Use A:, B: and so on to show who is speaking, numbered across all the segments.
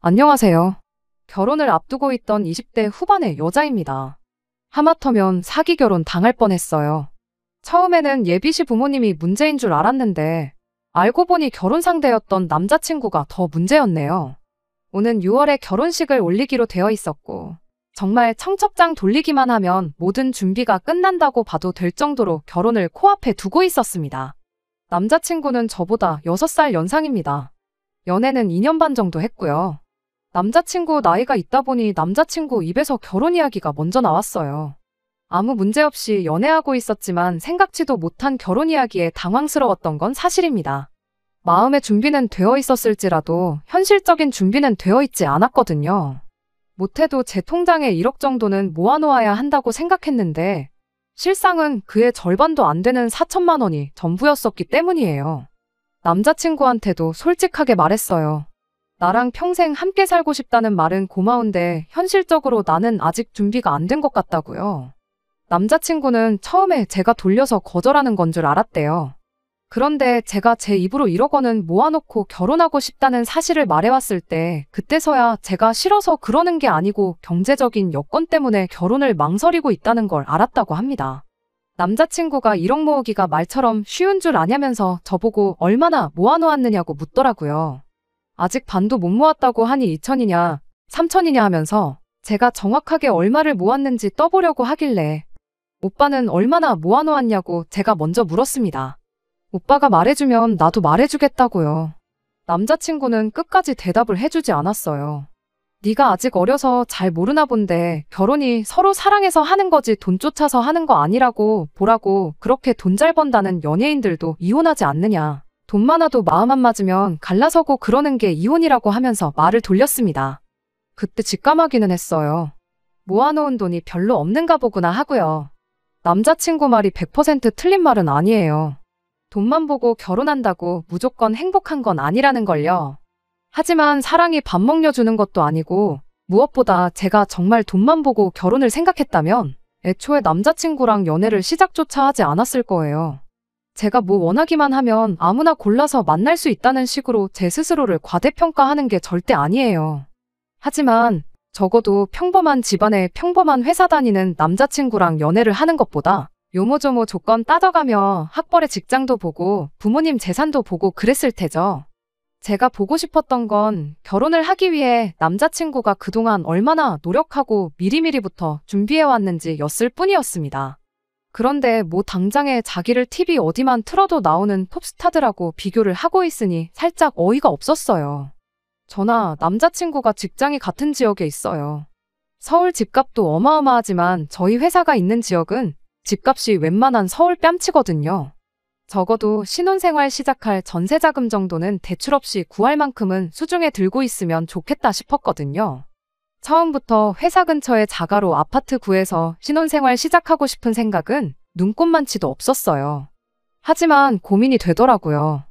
A: 안녕하세요. 결혼을 앞두고 있던 20대 후반의 여자입니다. 하마터면 사기 결혼 당할 뻔했어요. 처음에는 예비시 부모님이 문제인 줄 알았는데 알고 보니 결혼 상대였던 남자친구가 더 문제였네요. 오는 6월에 결혼식을 올리기로 되어 있었고 정말 청첩장 돌리기만 하면 모든 준비가 끝난다고 봐도 될 정도로 결혼을 코앞에 두고 있었습니다. 남자친구는 저보다 6살 연상입니다. 연애는 2년 반 정도 했고요. 남자친구 나이가 있다 보니 남자친구 입에서 결혼 이야기가 먼저 나왔어요. 아무 문제 없이 연애하고 있었지만 생각지도 못한 결혼 이야기에 당황스러웠던 건 사실입니다. 마음의 준비는 되어 있었을지라도 현실적인 준비는 되어 있지 않았거든요. 못해도 제 통장에 1억 정도는 모아놓아야 한다고 생각했는데 실상은 그의 절반도 안 되는 4천만 원이 전부였었기 때문이에요. 남자친구한테도 솔직하게 말했어요. 나랑 평생 함께 살고 싶다는 말은 고마운데 현실적으로 나는 아직 준비가 안 된 것 같다고요. 남자친구는 처음에 제가 돌려서 거절하는 건 줄 알았대요. 그런데 제가 제 입으로 1억 원은 모아놓고 결혼하고 싶다는 사실을 말해왔을 때 그때서야 제가 싫어서 그러는 게 아니고 경제적인 여건 때문에 결혼을 망설이고 있다는 걸 알았다고 합니다. 남자친구가 1억 모으기가 말처럼 쉬운 줄 아냐면서 저보고 얼마나 모아놓았느냐고 묻더라고요. 아직 반도 못 모았다고 하니 2천이냐 3천이냐 하면서 제가 정확하게 얼마를 모았는지 떠보려고 하길래 오빠는 얼마나 모아놓았냐고 제가 먼저 물었습니다. 오빠가 말해주면 나도 말해주겠다고요. 남자친구는 끝까지 대답을 해주지 않았어요. 네가 아직 어려서 잘 모르나 본데 결혼이 서로 사랑해서 하는 거지 돈 쫓아서 하는 거 아니라고 보라고. 그렇게 돈 잘 번다는 연예인들도 이혼하지 않느냐. 돈 많아도 마음 안 맞으면 갈라서고 그러는 게 이혼이라고 하면서 말을 돌렸습니다. 그때 직감하기는 했어요. 모아놓은 돈이 별로 없는가 보구나 하고요. 남자친구 말이 100% 틀린 말은 아니에요. 돈만 보고 결혼한다고 무조건 행복한 건 아니라는 걸요. 하지만 사랑이 밥 먹여주는 것도 아니고 무엇보다 제가 정말 돈만 보고 결혼을 생각했다면 애초에 남자친구랑 연애를 시작조차 하지 않았을 거예요. 제가 뭐 원하기만 하면 아무나 골라서 만날 수 있다는 식으로 제 스스로를 과대평가하는 게 절대 아니에요. 하지만 적어도 평범한 집안에 평범한 회사 다니는 남자친구랑 연애를 하는 것보다 요모조모 조건 따져가며 학벌의 직장도 보고 부모님 재산도 보고 그랬을 테죠. 제가 보고 싶었던 건 결혼을 하기 위해 남자친구가 그동안 얼마나 노력하고 미리미리부터 준비해왔는지 였을 뿐이었습니다. 그런데 뭐 당장에 자기를 TV 어디만 틀어도 나오는 톱스타들하고 비교를 하고 있으니 살짝 어이가 없었어요. 저나 남자친구가 직장이 같은 지역에 있어요. 서울 집값도 어마어마하지만 저희 회사가 있는 지역은 집값이 웬만한 서울 뺨치거든요. 적어도 신혼생활 시작할 전세자금 정도는 대출 없이 구할 만큼은 수중에 들고 있으면 좋겠다 싶었거든요. 처음부터 회사 근처에 자가로 아파트 구해서 신혼생활 시작하고 싶은 생각은 눈꼽만치도 없었어요. 하지만 고민이 되더라고요.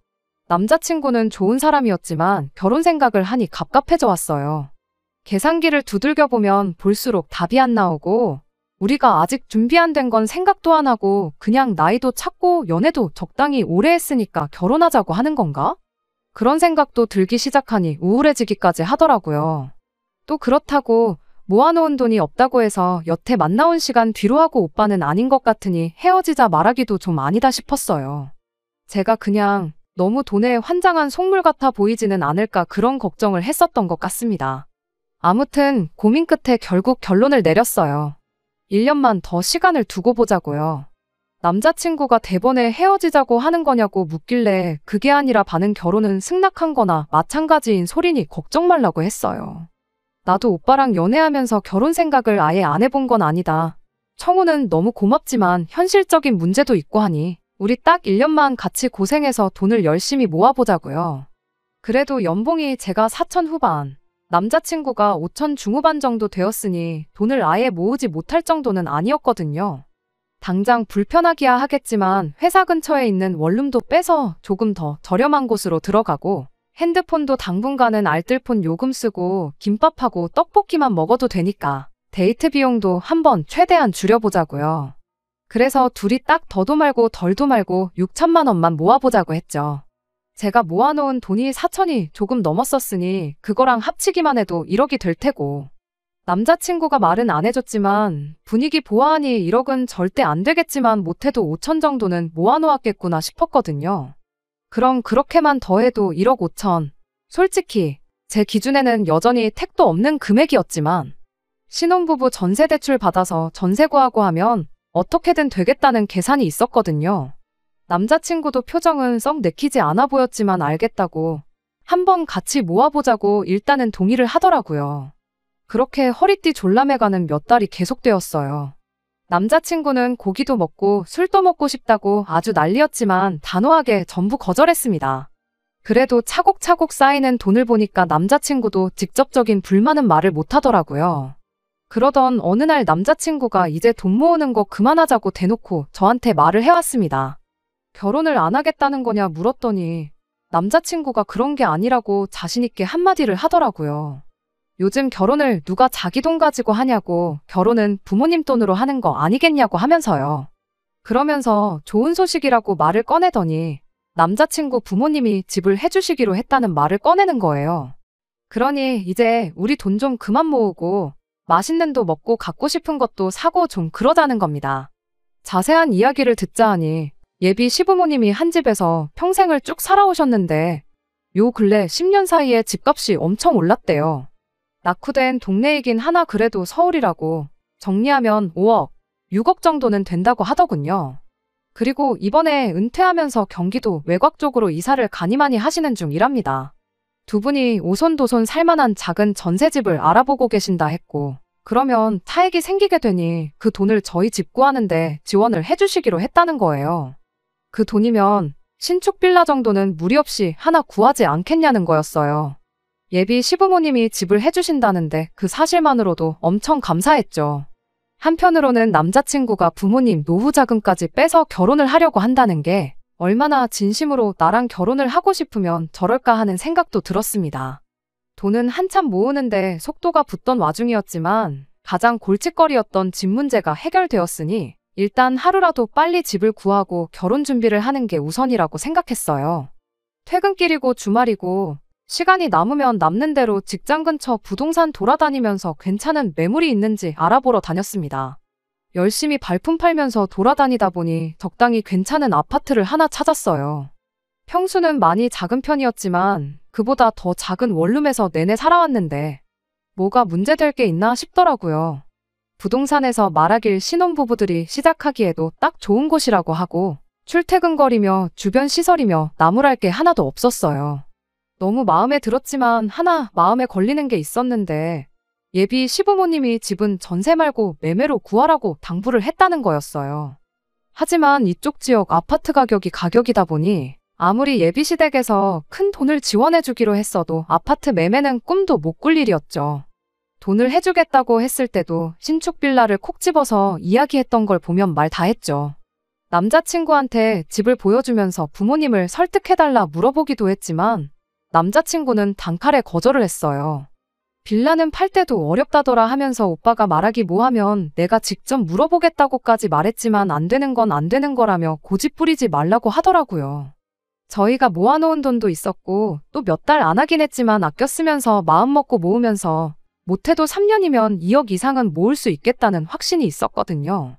A: 남자친구는 좋은 사람이었지만 결혼 생각을 하니 갑갑해져 왔어요. 계산기를 두들겨보면 볼수록 답이 안 나오고 우리가 아직 준비 안 된 건 생각도 안 하고 그냥 나이도 찼고 연애도 적당히 오래 했으니까 결혼하자고 하는 건가? 그런 생각도 들기 시작하니 우울해지기까지 하더라고요. 또 그렇다고 모아놓은 돈이 없다고 해서 여태 만나온 시간 뒤로 하고 오빠는 아닌 것 같으니 헤어지자 말하기도 좀 아니다 싶었어요. 제가 그냥 너무 돈에 환장한 속물 같아 보이지는 않을까 그런 걱정을 했었던 것 같습니다. 아무튼 고민 끝에 결국 결론을 내렸어요. 1년만 더 시간을 두고 보자고요. 남자친구가 대번에 헤어지자고 하는 거냐고 묻길래 그게 아니라 반은 결혼은 승낙한 거나 마찬가지인 소리니 걱정 말라고 했어요. 나도 오빠랑 연애하면서 결혼 생각을 아예 안 해본 건 아니다. 청우는 너무 고맙지만 현실적인 문제도 있고 하니 우리 딱 1년만 같이 고생해서 돈을 열심히 모아보자고요. 그래도 연봉이 제가 4천 후반, 남자친구가 5천 중후반 정도 되었으니 돈을 아예 모으지 못할 정도는 아니었거든요. 당장 불편하기야 하겠지만 회사 근처에 있는 원룸도 빼서 조금 더 저렴한 곳으로 들어가고 핸드폰도 당분간은 알뜰폰 요금 쓰고 김밥하고 떡볶이만 먹어도 되니까 데이트 비용도 한번 최대한 줄여보자고요. 그래서 둘이 딱 더도 말고 덜도 말고 6천만 원만 모아보자고 했죠. 제가 모아놓은 돈이 4천이 조금 넘었었으니 그거랑 합치기만 해도 1억이 될 테고. 남자친구가 말은 안 해줬지만 분위기 보아하니 1억은 절대 안 되겠지만 못해도 5천 정도는 모아놓았겠구나 싶었거든요. 그럼 그렇게만 더해도 1억 5천. 솔직히 제 기준에는 여전히 택도 없는 금액이었지만 신혼부부 전세대출 받아서 전세 구하고 하면 어떻게든 되겠다는 계산이 있었거든요. 남자친구도 표정은 썩 내키지 않아 보였지만 알겠다고 한번 같이 모아보자고 일단은 동의를 하더라고요. 그렇게 허리띠 졸라매가는 몇 달이 계속되었어요. 남자친구는 고기도 먹고 술도 먹고 싶다고 아주 난리였지만 단호하게 전부 거절했습니다. 그래도 차곡차곡 쌓이는 돈을 보니까 남자친구도 직접적인 불만은 말을 못하더라고요. 그러던 어느 날 남자친구가 이제 돈 모으는 거 그만하자고 대놓고 저한테 말을 해왔습니다. 결혼을 안 하겠다는 거냐 물었더니 남자친구가 그런 게 아니라고 자신있게 한마디를 하더라고요. 요즘 결혼을 누가 자기 돈 가지고 하냐고, 결혼은 부모님 돈으로 하는 거 아니겠냐고 하면서요. 그러면서 좋은 소식이라고 말을 꺼내더니 남자친구 부모님이 집을 해주시기로 했다는 말을 꺼내는 거예요. 그러니 이제 우리 돈 좀 그만 모으고 맛있는 도 먹고 갖고 싶은 것도 사고 좀 그러자는 겁니다. 자세한 이야기를 듣자 하니 예비 시부모님이 한 집에서 평생을 쭉 살아오셨는데 요 근래 10년 사이에 집값이 엄청 올랐대요. 낙후된 동네이긴 하나 그래도 서울이라고 정리하면 5억, 6억 정도는 된다고 하더군요. 그리고 이번에 은퇴하면서 경기도 외곽 쪽으로 이사를 가니 많이 하시는 중이랍니다. 두 분이 오손도손 살만한 작은 전세집을 알아보고 계신다 했고, 그러면 차익이 생기게 되니 그 돈을 저희 집 구하는데 지원을 해주시기로 했다는 거예요. 그 돈이면 신축 빌라 정도는 무리 없이 하나 구하지 않겠냐는 거였어요. 예비 시부모님이 집을 해주신다는데 그 사실만으로도 엄청 감사했죠. 한편으로는 남자친구가 부모님 노후 자금까지 빼서 결혼을 하려고 한다는 게 얼마나 진심으로 나랑 결혼을 하고 싶으면 저럴까 하는 생각도 들었습니다. 돈은 한참 모으는데 속도가 붙던 와중이었지만 가장 골칫거리였던 집 문제가 해결되었으니 일단 하루라도 빨리 집을 구하고 결혼 준비를 하는 게 우선이라고 생각했어요. 퇴근길이고 주말이고 시간이 남으면 남는 대로 직장 근처 부동산 돌아다니면서 괜찮은 매물이 있는지 알아보러 다녔습니다. 열심히 발품 팔면서 돌아다니다 보니 적당히 괜찮은 아파트를 하나 찾았어요. 평수는 많이 작은 편이었지만 그보다 더 작은 원룸에서 내내 살아왔는데 뭐가 문제될 게 있나 싶더라고요. 부동산에서 말하길 신혼부부들이 시작하기에도 딱 좋은 곳이라고 하고 출퇴근거리며 주변 시설이며 나무랄 게 하나도 없었어요. 너무 마음에 들었지만 하나 마음에 걸리는 게 있었는데 예비 시부모님이 집은 전세 말고 매매로 구하라고 당부를 했다는 거였어요. 하지만 이쪽 지역 아파트 가격이다 보니 아무리 예비 시댁에서 큰 돈을 지원해주기로 했어도 아파트 매매는 꿈도 못 꿀 일이었죠. 돈을 해주겠다고 했을 때도 신축 빌라를 콕 집어서 이야기했던 걸 보면 말 다 했죠. 남자친구한테 집을 보여주면서 부모님을 설득해달라 물어보기도 했지만 남자친구는 단칼에 거절을 했어요. 빌라는 팔 때도 어렵다더라 하면서 오빠가 말하기 뭐하면 내가 직접 물어보겠다고까지 말했지만 안 되는 건 안 되는 거라며 고집 부리지 말라고 하더라고요. 저희가 모아놓은 돈도 있었고 또 몇 달 안 하긴 했지만 아껴 쓰면서 마음먹고 모으면서 못해도 3년이면 2억 이상은 모을 수 있겠다는 확신이 있었거든요.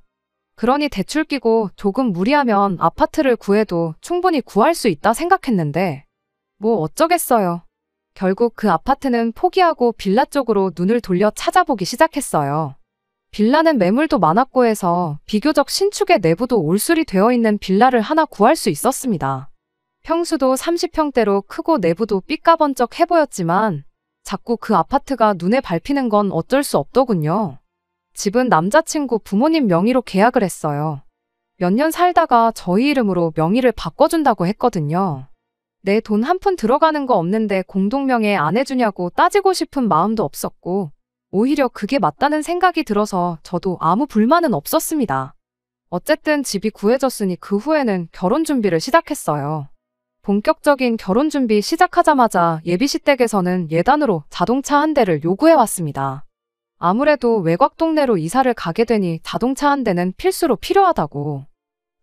A: 그러니 대출 끼고 조금 무리하면 아파트를 구해도 충분히 구할 수 있다 생각했는데 뭐 어쩌겠어요. 결국 그 아파트는 포기하고 빌라 쪽으로 눈을 돌려 찾아보기 시작했어요. 빌라는 매물도 많았고 해서 비교적 신축의 내부도 올술이 되어 있는 빌라를 하나 구할 수 있었습니다. 평수도 30평대로 크고 내부도 삐까번쩍해 보였지만 자꾸 그 아파트가 눈에 밟히는 건 어쩔 수 없더군요. 집은 남자친구 부모님 명의로 계약을 했어요. 몇 년 살다가 저희 이름으로 명의를 바꿔준다고 했거든요. 내 돈 한 푼 들어가는 거 없는데 공동명의 안 해주냐고 따지고 싶은 마음도 없었고 오히려 그게 맞다는 생각이 들어서 저도 아무 불만은 없었습니다. 어쨌든 집이 구해졌으니 그 후에는 결혼 준비를 시작했어요. 본격적인 결혼 준비 시작하자마자 예비시댁에서는 예단으로 자동차 한 대를 요구해왔습니다. 아무래도 외곽 동네로 이사를 가게 되니 자동차 한 대는 필수로 필요하다고.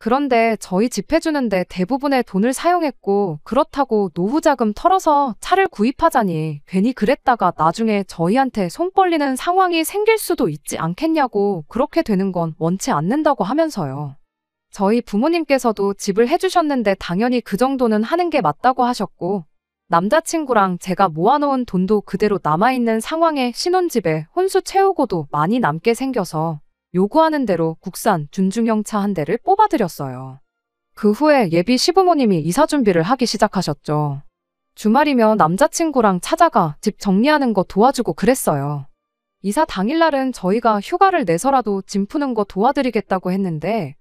A: 그런데 저희 집 해주는데 대부분의 돈을 사용했고 그렇다고 노후자금 털어서 차를 구입하자니 괜히 그랬다가 나중에 저희한테 손 벌리는 상황이 생길 수도 있지 않겠냐고 그렇게 되는 건 원치 않는다고 하면서요. 저희 부모님께서도 집을 해주셨는데 당연히 그 정도는 하는 게 맞다고 하셨고 남자친구랑 제가 모아놓은 돈도 그대로 남아있는 상황에 신혼집에 혼수 채우고도 많이 남게 생겨서 요구하는 대로 국산 준중형 차 한 대를 뽑아드렸어요. 그 후에 예비 시부모님이 이사 준비를 하기 시작하셨죠. 주말이면 남자친구랑 찾아가 집 정리하는 거 도와주고 그랬어요. 이사 당일날은 저희가 휴가를 내서라도 짐 푸는 거 도와드리겠다고 했는데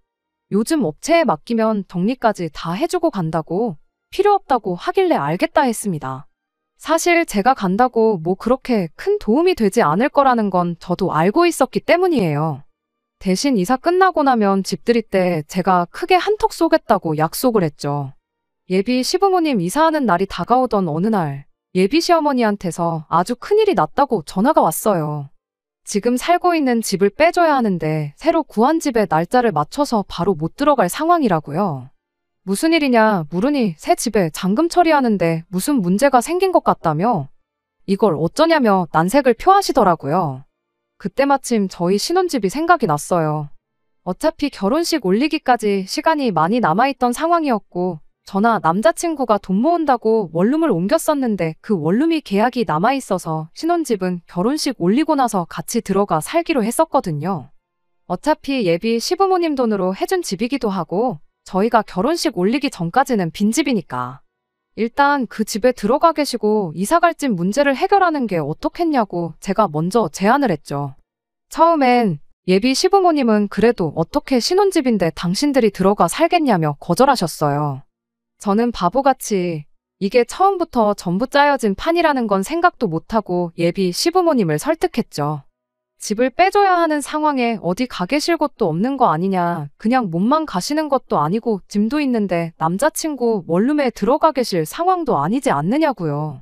A: 요즘 업체에 맡기면 정리까지 다 해주고 간다고 필요 없다고 하길래 알겠다 했습니다. 사실 제가 간다고 뭐 그렇게 큰 도움이 되지 않을 거라는 건 저도 알고 있었기 때문이에요. 대신 이사 끝나고 나면 집들이 때 제가 크게 한턱 쏘겠다고 약속을 했죠. 예비 시부모님 이사하는 날이 다가오던 어느 날 예비 시어머니한테서 아주 큰일이 났다고 전화가 왔어요. 지금 살고 있는 집을 빼줘야 하는데 새로 구한 집에 날짜를 맞춰서 바로 못 들어갈 상황이라고요. 무슨 일이냐 물으니 새 집에 잔금 처리하는데 무슨 문제가 생긴 것 같다며 이걸 어쩌냐며 난색을 표하시더라고요. 그때 마침 저희 신혼집이 생각이 났어요. 어차피 결혼식 올리기까지 시간이 많이 남아있던 상황이었고 저나 남자친구가 돈 모은다고 원룸을 옮겼었는데 그 원룸이 계약이 남아있어서 신혼집은 결혼식 올리고 나서 같이 들어가 살기로 했었거든요. 어차피 예비 시부모님 돈으로 해준 집이기도 하고 저희가 결혼식 올리기 전까지는 빈집이니까. 일단 그 집에 들어가 계시고 이사갈 집 문제를 해결하는 게 어떻겠냐고 제가 먼저 제안을 했죠. 처음엔 예비 시부모님은 그래도 어떻게 신혼집인데 당신들이 들어가 살겠냐며 거절하셨어요. 저는 바보같이 이게 처음부터 전부 짜여진 판이라는 건 생각도 못하고 예비 시부모님을 설득했죠. 집을 빼줘야 하는 상황에 어디 가 계실 곳도 없는 거 아니냐. 그냥 몸만 가시는 것도 아니고 짐도 있는데 남자친구 원룸에 들어가 계실 상황도 아니지 않느냐고요.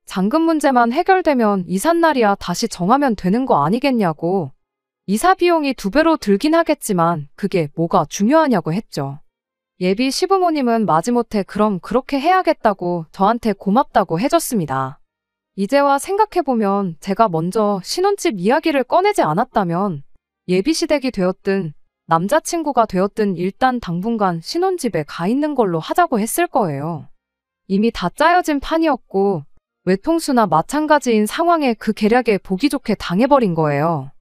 A: 잔금 문제만 해결되면 이삿날이야 다시 정하면 되는 거 아니겠냐고. 이사 비용이 2배로 들긴 하겠지만 그게 뭐가 중요하냐고 했죠. 예비 시부모님은 마지못해 그럼 그렇게 해야겠다고 저한테 고맙다고 해줬습니다. 이제와 생각해보면 제가 먼저 신혼집 이야기를 꺼내지 않았다면 예비시댁이 되었든 남자친구가 되었든 일단 당분간 신혼집에 가 있는 걸로 하자고 했을 거예요. 이미 다 짜여진 판이었고 외통수나 마찬가지인 상황에 그 계략에 보기 좋게 당해버린 거예요.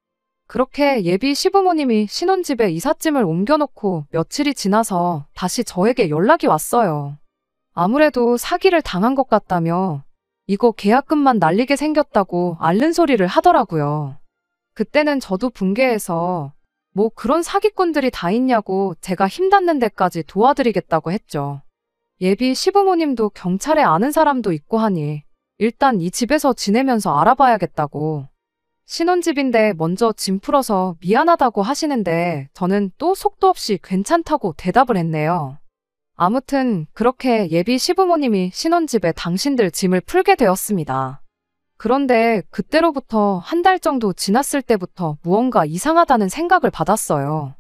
A: 그렇게 예비 시부모님이 신혼집에 이삿짐을 옮겨놓고 며칠이 지나서 다시 저에게 연락이 왔어요. 아무래도 사기를 당한 것 같다며 이거 계약금만 날리게 생겼다고 앓는 소리를 하더라고요. 그때는 저도 붕괴해서 뭐 그런 사기꾼들이 다 있냐고 제가 힘닿는 데까지 도와드리겠다고 했죠. 예비 시부모님도 경찰에 아는 사람도 있고 하니 일단 이 집에서 지내면서 알아봐야겠다고. 신혼집인데 먼저 짐 풀어서 미안하다고 하시는데 저는 또 속도 없이 괜찮다고 대답을 했네요. 아무튼 그렇게 예비 시부모님이 신혼집에 당신들 짐을 풀게 되었습니다. 그런데 그때로부터 한 달 정도 지났을 때부터 무언가 이상하다는 생각을 받았어요.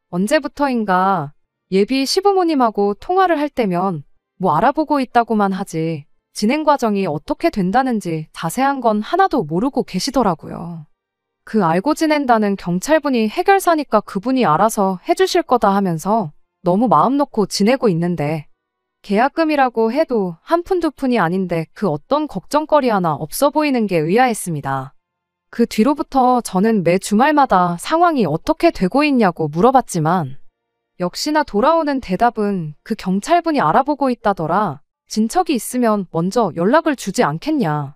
A: 언제부터인가 예비 시부모님하고 통화를 할 때면 뭐 알아보고 있다고만 하지 진행 과정이 어떻게 된다는지 자세한 건 하나도 모르고 계시더라고요. 그 알고 지낸다는 경찰분이 해결사니까 그분이 알아서 해주실 거다 하면서 너무 마음 놓고 지내고 있는데 계약금이라고 해도 한 푼 두 푼이 아닌데 그 어떤 걱정거리 하나 없어 보이는 게 의아했습니다. 그 뒤로부터 저는 매 주말마다 상황이 어떻게 되고 있냐고 물어봤지만 역시나 돌아오는 대답은 그 경찰분이 알아보고 있다더라. 진척이 있으면 먼저 연락을 주지 않겠냐.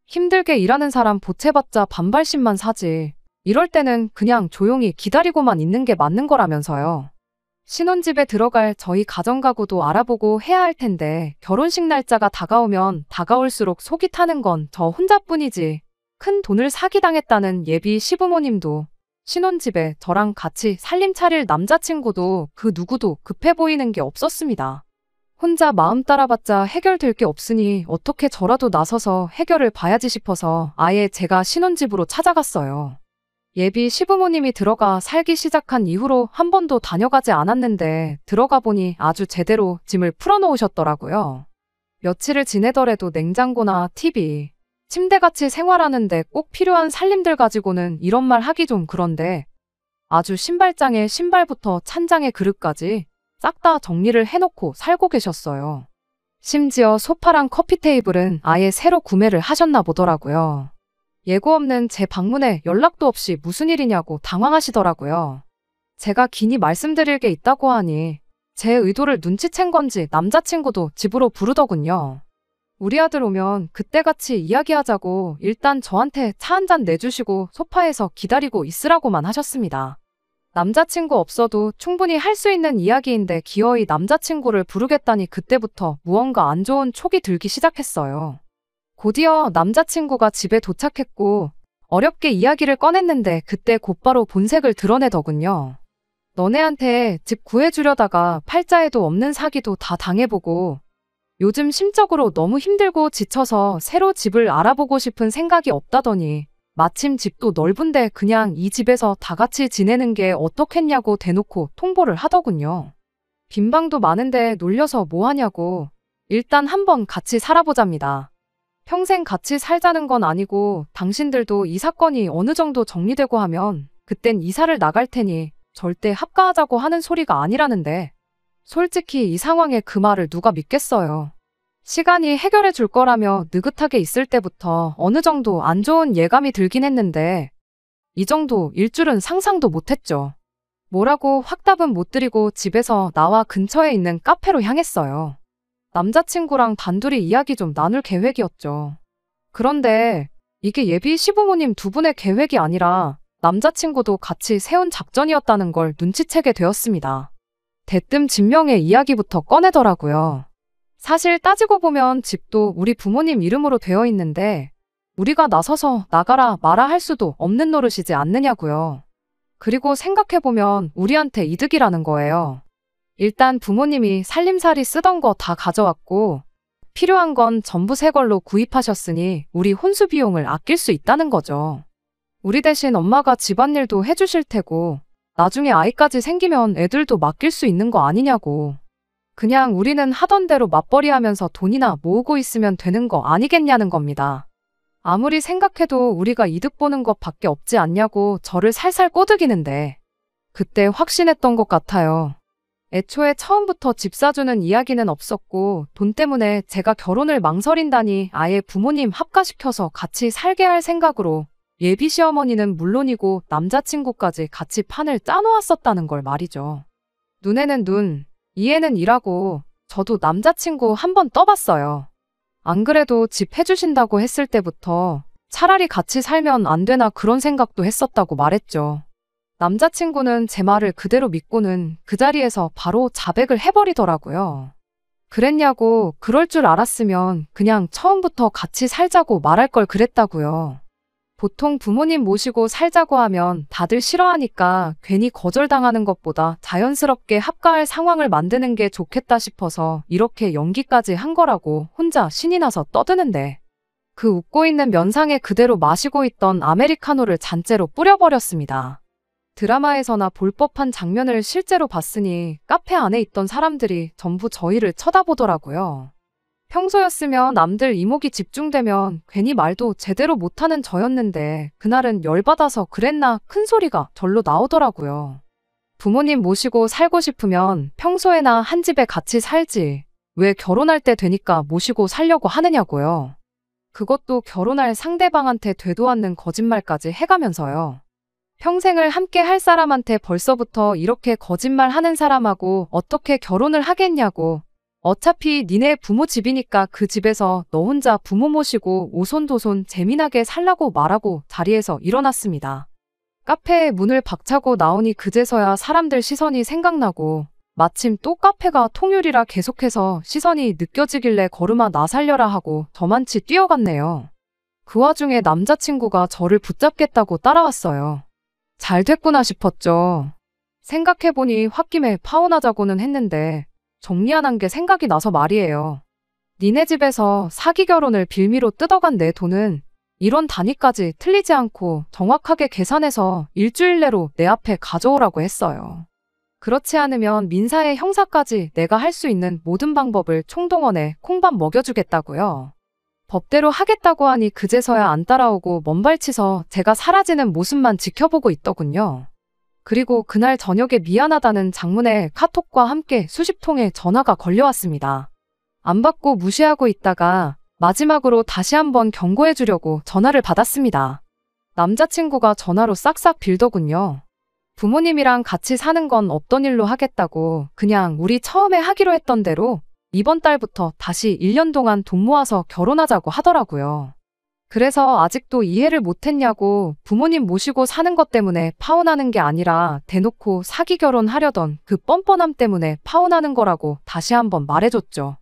A: 힘들게 일하는 사람 보채봤자 반발심만 사지. 이럴 때는 그냥 조용히 기다리고만 있는 게 맞는 거라면서요. 신혼집에 들어갈 저희 가정가구도 알아보고 해야 할 텐데 결혼식 날짜가 다가오면 다가올수록 속이 타는 건 저 혼자뿐이지 큰 돈을 사기당했다는 예비 시부모님도 신혼집에 저랑 같이 살림 차릴 남자친구도 그 누구도 급해 보이는 게 없었습니다. 혼자 마음 따라봤자 해결될 게 없으니 어떻게 저라도 나서서 해결을 봐야지 싶어서 아예 제가 신혼집으로 찾아갔어요. 예비 시부모님이 들어가 살기 시작한 이후로 한 번도 다녀가지 않았는데 들어가 보니 아주 제대로 짐을 풀어놓으셨더라고요. 며칠을 지내더라도 냉장고나 TV, 침대같이 생활하는데 꼭 필요한 살림들 가지고는 이런 말 하기 좀 그런데 아주 신발장에 신발부터 찬장에 그릇까지 싹 다 정리를 해놓고 살고 계셨어요. 심지어 소파랑 커피 테이블은 아예 새로 구매를 하셨나 보더라고요. 예고 없는 제 방문에 연락도 없이 무슨 일이냐고 당황하시더라고요. 제가 긴히 말씀드릴 게 있다고 하니 제 의도를 눈치챈 건지 남자친구도 집으로 부르더군요. 우리 아들 오면 그때 같이 이야기하자고 일단 저한테 차 한 잔 내주시고 소파에서 기다리고 있으라고만 하셨습니다. 남자친구 없어도 충분히 할 수 있는 이야기인데 기어이 남자친구를 부르겠다니 그때부터 무언가 안 좋은 촉이 들기 시작했어요. 곧이어 남자친구가 집에 도착했고 어렵게 이야기를 꺼냈는데 그때 곧바로 본색을 드러내더군요. 너네한테 집 구해주려다가 팔자에도 없는 사기도 다 당해보고 요즘 심적으로 너무 힘들고 지쳐서 새로 집을 알아보고 싶은 생각이 없다더니 마침 집도 넓은데 그냥 이 집에서 다 같이 지내는 게 어떻겠냐고 대놓고 통보를 하더군요. 빈 방도 많은데 놀려서 뭐 하냐고 일단 한번 같이 살아보잡니다. 평생 같이 살자는 건 아니고 당신들도 이 사건이 어느 정도 정리되고 하면 그땐 이사를 나갈 테니 절대 합가하자고 하는 소리가 아니라는데 솔직히 이 상황에 그 말을 누가 믿겠어요. 시간이 해결해 줄 거라며 느긋하게 있을 때부터 어느 정도 안 좋은 예감이 들긴 했는데 이 정도일 줄은 상상도 못했죠. 뭐라고 확답은 못 드리고 집에서 나와 근처에 있는 카페로 향했어요. 남자친구랑 단둘이 이야기 좀 나눌 계획이었죠. 그런데 이게 예비 시부모님 두 분의 계획이 아니라 남자친구도 같이 세운 작전이었다는 걸 눈치채게 되었습니다. 대뜸 진명의 이야기부터 꺼내더라고요. 사실 따지고 보면 집도 우리 부모님 이름으로 되어 있는데 우리가 나서서 나가라 마라 할 수도 없는 노릇이지 않느냐고요. 그리고 생각해보면 우리한테 이득이라는 거예요. 일단 부모님이 살림살이 쓰던 거 다 가져왔고 필요한 건 전부 새 걸로 구입하셨으니 우리 혼수 비용을 아낄 수 있다는 거죠. 우리 대신 엄마가 집안일도 해주실 테고 나중에 아이까지 생기면 애들도 맡길 수 있는 거 아니냐고. 그냥 우리는 하던 대로 맞벌이 하면서 돈이나 모으고 있으면 되는 거 아니겠냐는 겁니다. 아무리 생각해도 우리가 이득 보는 것밖에 없지 않냐고 저를 살살 꼬드기는데 그때 확신했던 것 같아요. 애초에 처음부터 집 사주는 이야기는 없었고 돈 때문에 제가 결혼을 망설인다니 아예 부모님 합가시켜서 같이 살게 할 생각으로 예비 시어머니는 물론이고 남자친구까지 같이 판을 짜놓았었다는 걸 말이죠. 눈에는 눈, 이에는 이라고 저도 남자친구 한번 떠봤어요. 안 그래도 집 해주신다고 했을 때부터 차라리 같이 살면 안 되나 그런 생각도 했었다고 말했죠. 남자친구는 제 말을 그대로 믿고는 그 자리에서 바로 자백을 해버리더라고요. 그랬냐고 그럴 줄 알았으면 그냥 처음부터 같이 살자고 말할 걸 그랬다고요. 보통 부모님 모시고 살자고 하면 다들 싫어하니까 괜히 거절당하는 것보다 자연스럽게 합가할 상황을 만드는 게 좋겠다 싶어서 이렇게 연기까지 한 거라고 혼자 신이 나서 떠드는데 그 웃고 있는 면상에 그대로 마시고 있던 아메리카노를 잔째로 뿌려버렸습니다. 드라마에서나 볼 법한 장면을 실제로 봤으니 카페 안에 있던 사람들이 전부 저희를 쳐다보더라고요. 평소였으면 남들 이목이 집중되면 괜히 말도 제대로 못하는 저였는데 그날은 열받아서 그랬나 큰 소리가 절로 나오더라고요. 부모님 모시고 살고 싶으면 평소에나 한 집에 같이 살지 왜 결혼할 때 되니까 모시고 살려고 하느냐고요. 그것도 결혼할 상대방한테 되도 않는 거짓말까지 해가면서요. 평생을 함께 할 사람한테 벌써부터 이렇게 거짓말 하는 사람하고 어떻게 결혼을 하겠냐고. 어차피 니네 부모 집이니까 그 집에서 너 혼자 부모 모시고 오손도손 재미나게 살라고 말하고 자리에서 일어났습니다. 카페에 문을 박차고 나오니 그제서야 사람들 시선이 생각나고 마침 또 카페가 통율이라 계속해서 시선이 느껴지길래 걸음아 나 살려라 하고 저만치 뛰어갔네요. 그 와중에 남자친구가 저를 붙잡겠다고 따라왔어요. 잘 됐구나 싶었죠. 생각해보니 홧김에 파혼하자고는 했는데 정리 안 한 게 생각이 나서 말이에요. 니네 집에서 사기 결혼을 빌미로 뜯어간 내 돈은 이런 단위까지 틀리지 않고 정확하게 계산해서 일주일 내로 내 앞에 가져오라고 했어요. 그렇지 않으면 민사의 형사까지 내가 할 수 있는 모든 방법을 총동원해 콩밥 먹여주겠다고요. 법대로 하겠다고 하니 그제서야 안 따라오고 먼발치서 제가 사라지는 모습만 지켜보고 있더군요. 그리고 그날 저녁에 미안하다는 장문의 카톡과 함께 수십 통의 전화가 걸려왔습니다. 안 받고 무시하고 있다가 마지막으로 다시 한번 경고해 주려고 전화를 받았습니다. 남자친구가 전화로 싹싹 빌더군요. 부모님이랑 같이 사는 건 없던 일로 하겠다고 그냥 우리 처음에 하기로 했던 대로 이번 달부터 다시 1년 동안 돈 모아서 결혼하자고 하더라고요. 그래서 아직도 이해를 못했냐고 부모님 모시고 사는 것 때문에 파혼하는 게 아니라 대놓고 사기 결혼하려던 그 뻔뻔함 때문에 파혼하는 거라고 다시 한번 말해줬죠.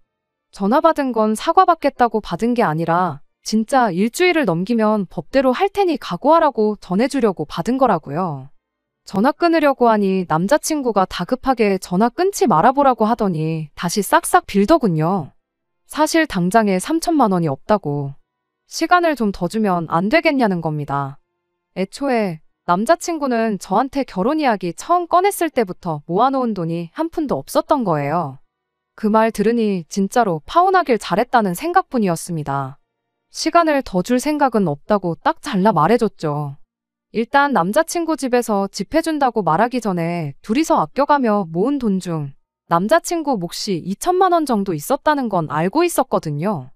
A: 전화 받은 건 사과받겠다고 받은 게 아니라 진짜 일주일을 넘기면 법대로 할 테니 각오하라고 전해주려고 받은 거라고요. 전화 끊으려고 하니 남자친구가 다급하게 전화 끊지 말아보라고 하더니 다시 싹싹 빌더군요. 사실 당장에 3천만 원이 없다고. 시간을 좀 더 주면 안 되겠냐는 겁니다. 애초에 남자친구는 저한테 결혼 이야기 처음 꺼냈을 때부터 모아놓은 돈이 한 푼도 없었던 거예요. 그 말 들으니 진짜로 파혼하길 잘했다는 생각뿐이었습니다. 시간을 더 줄 생각은 없다고 딱 잘라 말해줬죠. 일단 남자친구 집에서 집 해준다고 말하기 전에 둘이서 아껴가며 모은 돈 중 남자친구 몫이 2천만 원 정도 있었다는 건 알고 있었거든요.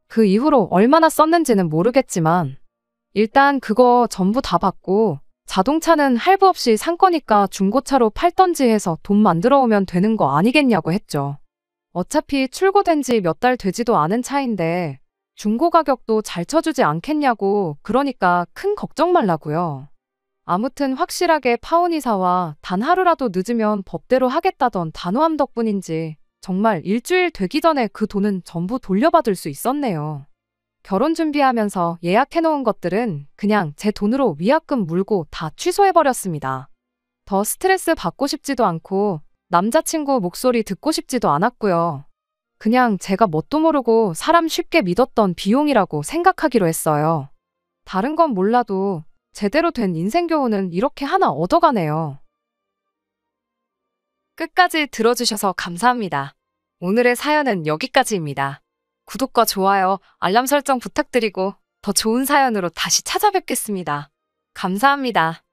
A: 그 이후로 얼마나 썼는지는 모르겠지만 일단 그거 전부 다 받고 자동차는 할부 없이 산 거니까 중고차로 팔던지 해서 돈 만들어 오면 되는 거 아니겠냐고 했죠. 어차피 출고된 지 몇 달 되지도 않은 차인데 중고 가격도 잘 쳐주지 않겠냐고 그러니까 큰 걱정 말라고요. 아무튼 확실하게 파혼 이사와 단 하루라도 늦으면 법대로 하겠다던 단호함 덕분인지 정말 일주일 되기 전에 그 돈은 전부 돌려받을 수 있었네요. 결혼 준비하면서 예약해놓은 것들은 그냥 제 돈으로 위약금 물고 다 취소해버렸습니다. 더 스트레스 받고 싶지도 않고 남자친구 목소리 듣고 싶지도 않았고요. 그냥 제가 뭣도 모르고 사람 쉽게 믿었던 비용이라고 생각하기로 했어요. 다른 건 몰라도 제대로 된 인생 교훈은 이렇게 하나 얻어가네요. 끝까지 들어주셔서 감사합니다. 오늘의 사연은 여기까지입니다. 구독과 좋아요, 알람 설정 부탁드리고 더 좋은 사연으로 다시 찾아뵙겠습니다. 감사합니다.